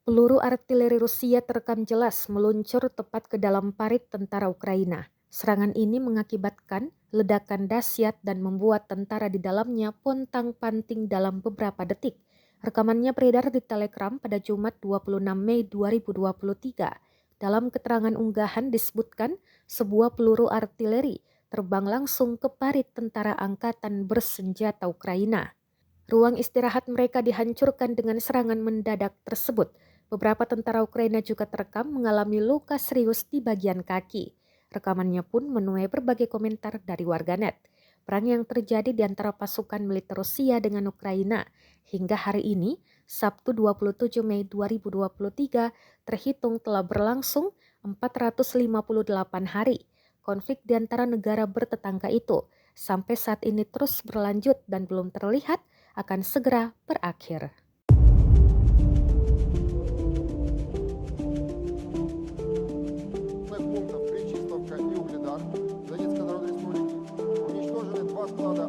Peluru artileri Rusia terekam jelas meluncur tepat ke dalam parit tentara Ukraina. Serangan ini mengakibatkan ledakan dahsyat dan membuat tentara di dalamnya pontang-panting dalam beberapa detik. Rekamannya beredar di Telegram pada Jumat 26 Mei 2023. Dalam keterangan unggahan disebutkan sebuah peluru artileri terbang langsung ke parit tentara angkatan bersenjata Ukraina. Ruang istirahat mereka dihancurkan dengan serangan mendadak tersebut. Beberapa tentara Ukraina juga terekam mengalami luka serius di bagian kaki. Rekamannya pun menuai berbagai komentar dari warganet. Perang yang terjadi di antara pasukan militer Rusia dengan Ukraina hingga hari ini, Sabtu 27 Mei 2023, terhitung telah berlangsung 458 hari. Konflik di antara negara bertetangga itu sampai saat ini terus berlanjut dan belum terlihat akan segera berakhir. пунктов Причистовка и Угледар Донецкой Народной Республики уничтожены два склада